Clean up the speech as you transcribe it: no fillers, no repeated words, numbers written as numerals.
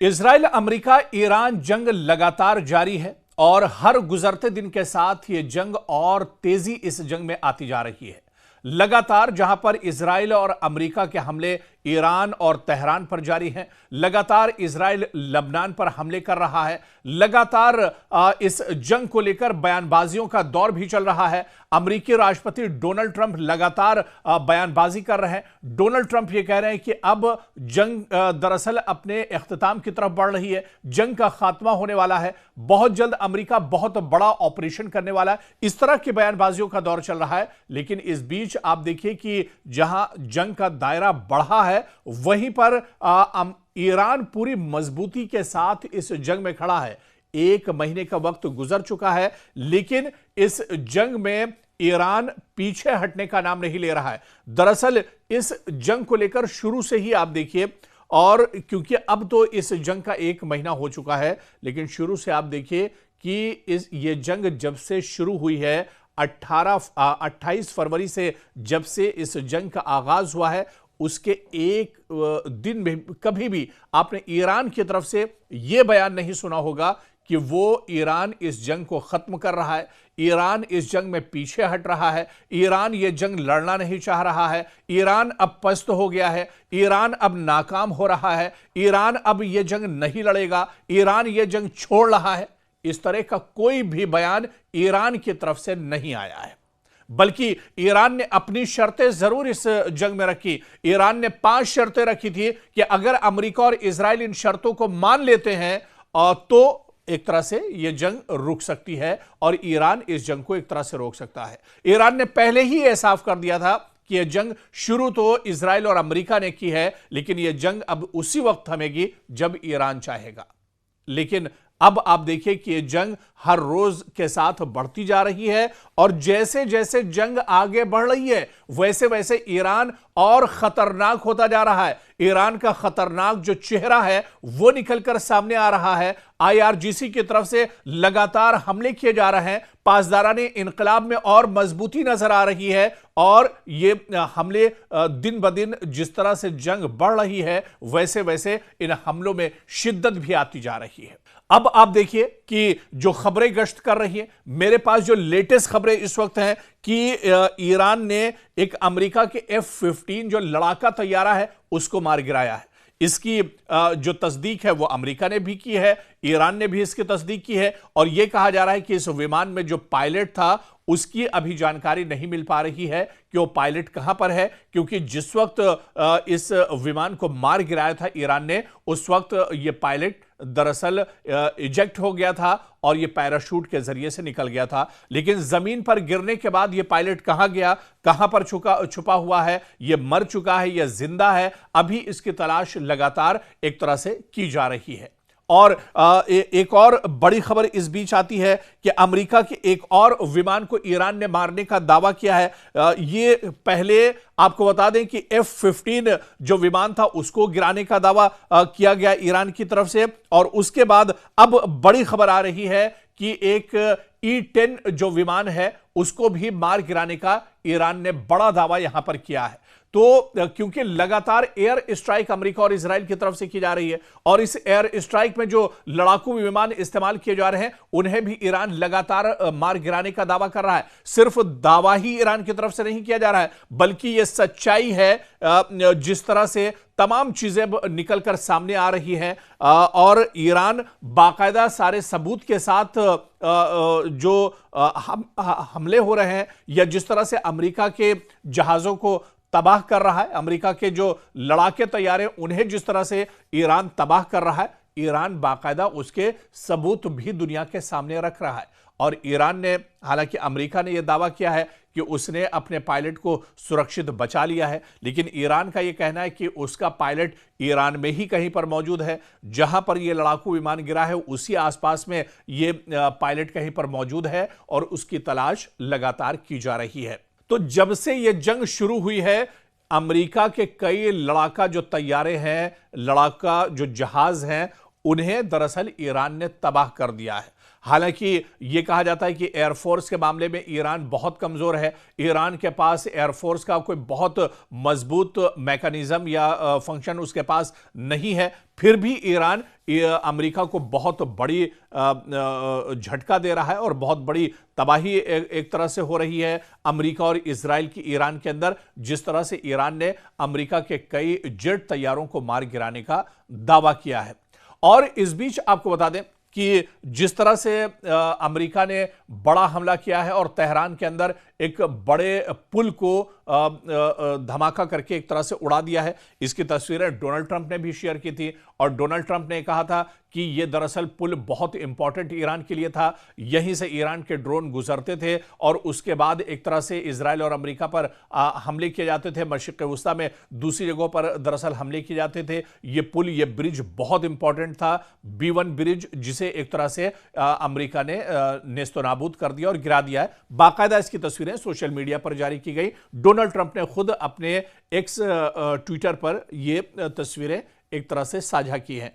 Israel, America, Iran जंग लगातार जारी है और हर गुजरते दिन के साथ यह जंग और तेजी इस जंग में आती जा रही है। लगातार जहां पर इजराइल और अमेरिका के हमले ईरान और तेहरान पर जारी हैं, लगातार इजराइल लबनान पर हमले कर रहा है, लगातार इस जंग को लेकर बयानबाजियों का दौर भी चल रहा है। अमेरिकी राष्ट्रपति डोनाल्ड ट्रंप लगातार बयानबाजी कर रहे हैं। डोनाल्ड ट्रंप ये कह रहे हैं कि अब जंग दरअसल अपने इख्तिताम की तरफ बढ़ रही है, जंग का खात्मा होने वाला है, बहुत जल्द अमेरिका बहुत बड़ा ऑपरेशन करने वाला है। इस तरह की बयानबाजियों का दौर चल रहा है। लेकिन इस बीच आप देखिए कि जहां जंग का दायरा बढ़ा है, वहीं पर ईरान पूरी मजबूती के साथ इस जंग में खड़ा है। 1 महीने का वक्त गुजर चुका है, लेकिन इस जंग में ईरान पीछे हटने का नाम नहीं ले रहा है। दरअसल इस जंग को लेकर शुरू से ही आप देखिए, और क्योंकि अब तो इस जंग का 1 महीना हो चुका है, लेकिन शुरू से आप देखिए कि ये जंग जब से शुरू हुई है, 28 फरवरी से जब से इस जंग का आगाज हुआ है, उसके 1 दिन में कभी भी आपने ईरान की तरफ से यह बयान नहीं सुना होगा कि वो ईरान इस जंग को खत्म कर रहा है, ईरान इस जंग में पीछे हट रहा है, ईरान ये जंग लड़ना नहीं चाह रहा है, ईरान अब पस्त हो गया है, ईरान अब नाकाम हो रहा है, ईरान अब ये जंग नहीं लड़ेगा, ईरान ये जंग छोड़ रहा है। इस तरह का कोई भी बयान ईरान की तरफ से नहीं आया है, बल्कि ईरान ने अपनी शर्तें जरूर इस जंग में रखी। ईरान ने 5 शर्तें रखी थी कि अगर अमेरिका और इजराइल इन शर्तों को मान लेते हैं तो एक तरह से यह जंग रुक सकती है और ईरान इस जंग को एक तरह से रोक सकता है। ईरान ने पहले ही यह साफ कर दिया था कि यह जंग शुरू तो इजराइल और अमेरिका ने की है, लेकिन यह जंग अब उसी वक्त थमेगी जब ईरान चाहेगा। लेकिन अब आप देखिए कि यह जंग हर रोज के साथ बढ़ती जा रही है और जैसे जैसे जंग आगे बढ़ रही है, वैसे वैसे ईरान और खतरनाक होता जा रहा है। ईरान का खतरनाक जो चेहरा है वो निकलकर सामने आ रहा है। IRGC की तरफ से लगातार हमले किए जा रहे हैं, पासदाराने इनकलाब में और मजबूती नजर आ रही है और ये हमले दिन ब दिन जिस तरह से जंग बढ़ रही है, वैसे वैसे इन हमलों में शिद्दत भी आती जा रही है। अब आप देखिए कि जो खबरें गश्त कर रही हैं, मेरे पास जो लेटेस्ट खबरें इस वक्त हैं कि ईरान ने एक अमेरिका के F-15 जो लड़ाका तैयारा है उसको मार गिराया है। इसकी जो तस्दीक है वो अमेरिका ने भी की है, ईरान ने भी इसकी तस्दीक की है और यह कहा जा रहा है कि इस विमान में जो पायलट था उसकी अभी जानकारी नहीं मिल पा रही है कि वो पायलट कहां पर है, क्योंकि जिस वक्त इस विमान को मार गिराया था ईरान ने, उस वक्त ये पायलट दरअसल इजेक्ट हो गया था और ये पैराशूट के जरिए से निकल गया था। लेकिन जमीन पर गिरने के बाद ये पायलट कहां गया, कहां पर छुपा हुआ है, ये मर चुका है या जिंदा है, अभी इसकी तलाश लगातार एक तरह से की जा रही है। और एक और बड़ी खबर इस बीच आती है कि अमेरिका के एक और विमान को ईरान ने मारने का दावा किया है। ये पहले आपको बता दें कि F-15 जो विमान था उसको गिराने का दावा किया गया ईरान की तरफ से, और उसके बाद अब बड़ी खबर आ रही है कि एक E-10 जो विमान है उसको भी मार गिराने का ईरान ने बड़ा दावा यहां पर किया है। तो क्योंकि लगातार एयर स्ट्राइक अमेरिका और इजराइल की तरफ से की जा रही है और इस एयर स्ट्राइक में जो लड़ाकू विमान इस्तेमाल किए जा रहे हैं उन्हें भी ईरान लगातार मार गिराने का दावा कर रहा है। सिर्फ दावा ही ईरान की तरफ से नहीं किया जा रहा है, बल्कि यह सच्चाई है जिस तरह से तमाम चीजें निकलकर सामने आ रही हैं और ईरान बाकायदा सारे सबूत के साथ जो हमले हो रहे हैं या जिस तरह से अमेरिका के जहाजों को तबाह कर रहा है, अमेरिका के जो लड़ाके तैयार हैं उन्हें जिस तरह से ईरान तबाह कर रहा है, ईरान बाकायदा उसके सबूत भी दुनिया के सामने रख रहा है। और ईरान ने, हालांकि अमेरिका ने यह दावा किया है कि उसने अपने पायलट को सुरक्षित बचा लिया है, लेकिन ईरान का यह कहना है कि उसका पायलट ईरान में ही कहीं पर मौजूद है, जहां पर यह लड़ाकू विमान गिरा है उसी आसपास में यह पायलट कहीं पर मौजूद है और उसकी तलाश लगातार की जा रही है। तो जब से यह जंग शुरू हुई है, अमेरिका के कई लड़ाका जो तैयारे हैं, लड़ाका जो जहाज हैं, उन्हें दरअसल ईरान ने तबाह कर दिया है। हालांकि यह कहा जाता है कि एयरफोर्स के मामले में ईरान बहुत कमजोर है। ईरान के पास एयरफोर्स का कोई बहुत मजबूत मैकेनिज्म या फंक्शन उसके पास नहीं है। फिर भी ईरान अमेरिका को बहुत बड़ी झटका दे रहा है और बहुत बड़ी तबाही एक तरह से हो रही है अमेरिका और इजराइल की ईरान के अंदर, जिस तरह से ईरान ने अमेरिका के कई जेट तैयारों को मार गिराने का दावा किया है। और इस बीच आपको बता दें कि जिस तरह से अमेरिका ने बड़ा हमला किया है और तेहरान के अंदर एक बड़े पुल को धमाका करके एक तरह से उड़ा दिया है, इसकी तस्वीरें डोनाल्ड ट्रंप ने भी शेयर की थी और डोनाल्ड ट्रंप ने कहा था कि यह दरअसल पुल बहुत इंपॉर्टेंट ईरान के लिए था, यहीं से ईरान के ड्रोन गुजरते थे और उसके बाद एक तरह से इजराइल और अमेरिका पर हमले किए जाते थे। मशरिक़ वस्ता में दूसरी जगहों पर दरअसल हमले किए जाते थे। यह पुल, यह ब्रिज बहुत इंपॉर्टेंट था, B1 ब्रिज, जिसे एक तरह से अमेरिका ने नेस्तनाबूद कर दिया और गिरा दिया है। बाकायदा इसकी तस्वीरें सोशल मीडिया पर जारी की गई। डोनाल्ड ट्रंप ने खुद अपने एक्स ट्विटर पर यह तस्वीरें एक तरह से साझा की हैं।